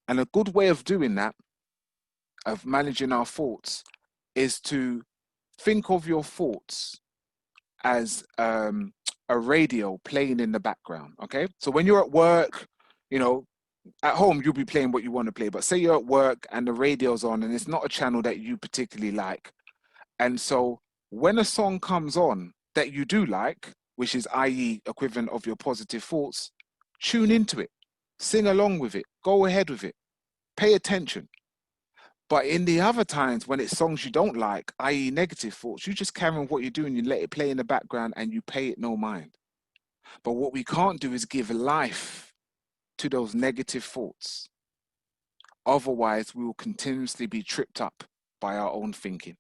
And a good way of doing that, of managing our thoughts, is to think of your thoughts as a radio playing in the background. Okay. So when you're at work, you know, at home, you'll be playing what you want to play. But say you're at work and the radio's on and it's not a channel that you particularly like. And so when a song comes on that you do like, which is i.e. equivalent of your positive thoughts, tune into it, sing along with it, go ahead with it, pay attention. But in the other times when it's songs you don't like, i.e. negative thoughts, you just carry on what you're doing, you let it play in the background and you pay it no mind. But what we can't do is give life to those negative thoughts. Otherwise, we will continuously be tripped up by our own thinking.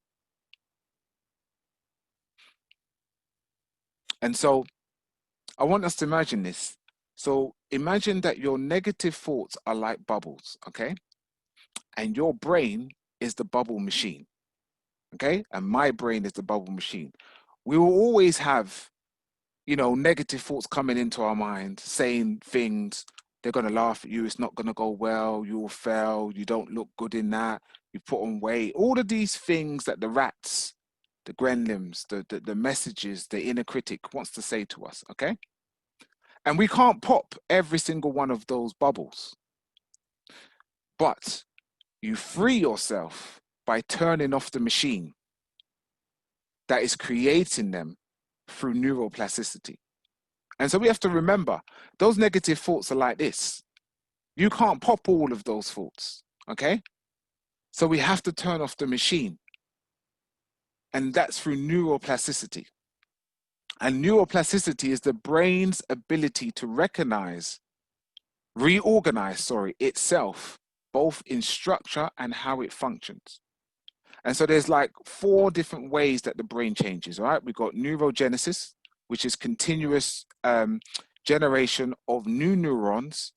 And so I want us to imagine this. So imagine that your negative thoughts are like bubbles, okay? And your brain is the bubble machine, okay? And my brain is the bubble machine. We will always have, you know, negative thoughts coming into our mind, saying things, they're going to laugh at you, it's not going to go well, you will fail, you don't look good in that, you put on weight, all of these things that the rats, the gremlins, the messages, the inner critic wants to say to us, okay? And we can't pop every single one of those bubbles. But you free yourself by turning off the machine that is creating them through neuroplasticity. And so we have to remember, those negative thoughts are like this. You can't pop all of those thoughts, okay? So we have to turn off the machine. And that's through neuroplasticity. And neuroplasticity is the brain's ability to reorganize itself, both in structure and how it functions. And so there's like 4 different ways that the brain changes, all right? We've got neurogenesis, which is continuous generation of new neurons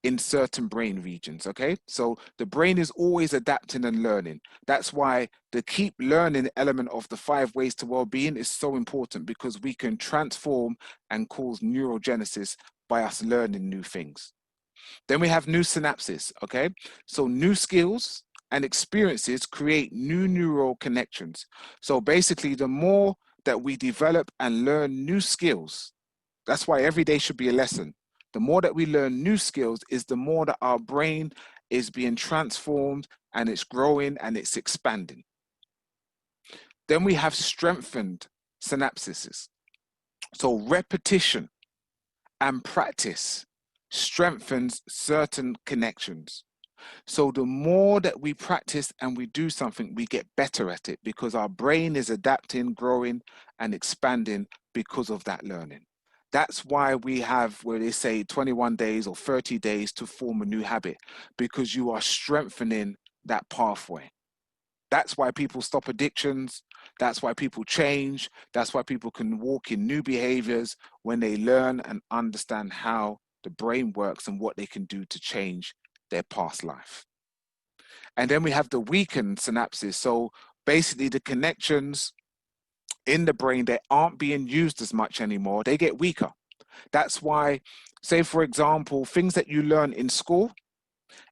in certain brain regions, okay? So the brain is always adapting and learning. That's why the keep learning element of the 5 ways to well-being is so important, because we can transform and cause neurogenesis by us learning new things. Then we have new synapses, okay? So new skills and experiences create new neural connections. So basically, the more that we develop and learn new skills, that's why every day should be a lesson. The more that we learn new skills is the more that our brain is being transformed and it's growing and it's expanding. Then we have strengthened synapses. So repetition and practice strengthens certain connections. So the more that we practice and we do something, we get better at it, because our brain is adapting, growing, and expanding because of that learning. That's why we have, where they say 21 days or 30 days to form a new habit, because you are strengthening that pathway. That's why people stop addictions. That's why people change. That's why people can walk in new behaviors, when they learn and understand how the brain works and what they can do to change their past life. And then we have the weakened synapses. So basically the connections in the brain, they aren't being used as much anymore. They get weaker. That's why, say for example, things that you learn in school,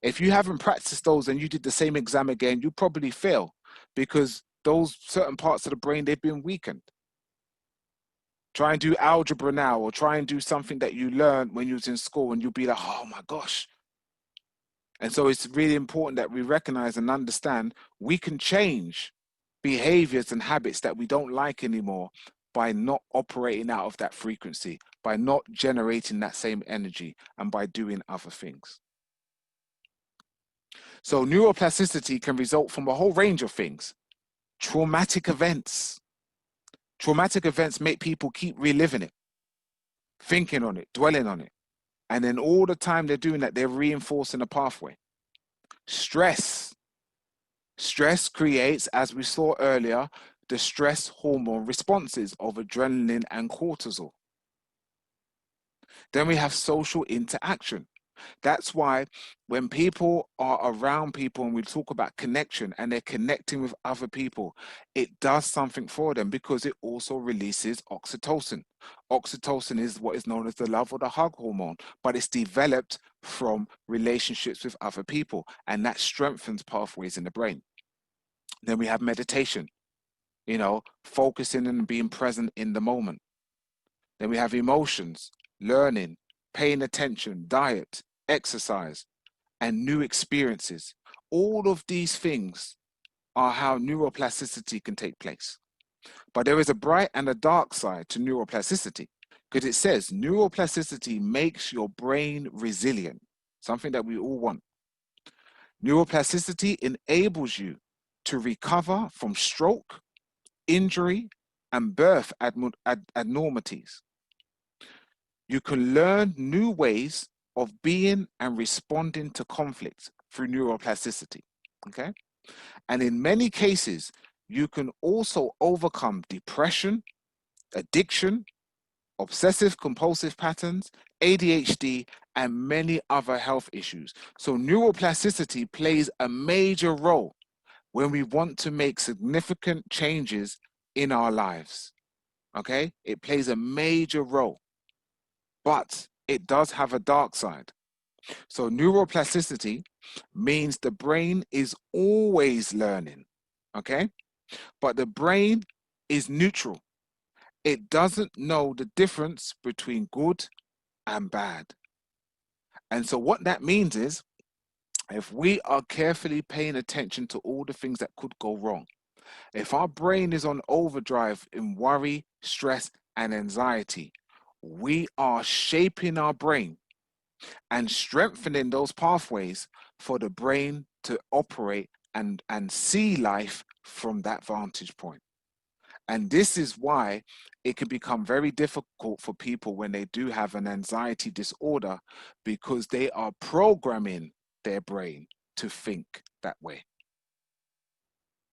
if you haven't practiced those and you did the same exam again, you probably fail, because those certain parts of the brain, they've been weakened. Try and do algebra now, or try and do something that you learned when you was in school, and you'll be like, oh my gosh. And so it's really important that we recognize and understand we can change behaviors and habits that we don't like anymore by not operating out of that frequency, by not generating that same energy, and by doing other things. So neuroplasticity can result from a whole range of things. Traumatic events. Traumatic events make people keep reliving it, thinking on it, dwelling on it. And then all the time they're doing that, they're reinforcing a pathway. Stress. Stress creates, as we saw earlier, the stress hormone responses of adrenaline and cortisol. Then we have social interaction. That's why when people are around people and we talk about connection and they're connecting with other people, it does something for them because it also releases oxytocin. Oxytocin is what is known as the love or the hug hormone, but it's developed from relationships with other people, and that strengthens pathways in the brain. Then we have meditation, focusing and being present in the moment. Then we have emotions, learning, paying attention, diet, exercise, and new experiences. All of these things are how neuroplasticity can take place. But there is a bright and a dark side to neuroplasticity because it says neuroplasticity makes your brain resilient, something that we all want. Neuroplasticity enables you to recover from stroke, injury, and birth abnormalities. You can learn new ways of being and responding to conflict through neuroplasticity. Okay. And in many cases, you can also overcome depression, addiction, obsessive compulsive patterns, ADHD, and many other health issues. So, neuroplasticity plays a major role when we want to make significant changes in our lives. Okay. It plays a major role, but it does have a dark side. So neuroplasticity means the brain is always learning, okay? But the brain is neutral. It doesn't know the difference between good and bad. And so what that means is if we are carefully paying attention to all the things that could go wrong, if our brain is on overdrive in worry, stress, and anxiety, we are shaping our brain and strengthening those pathways for the brain to operate and see life from that vantage point. And this is why it can become very difficult for people when they do have an anxiety disorder because they are programming their brain to think that way.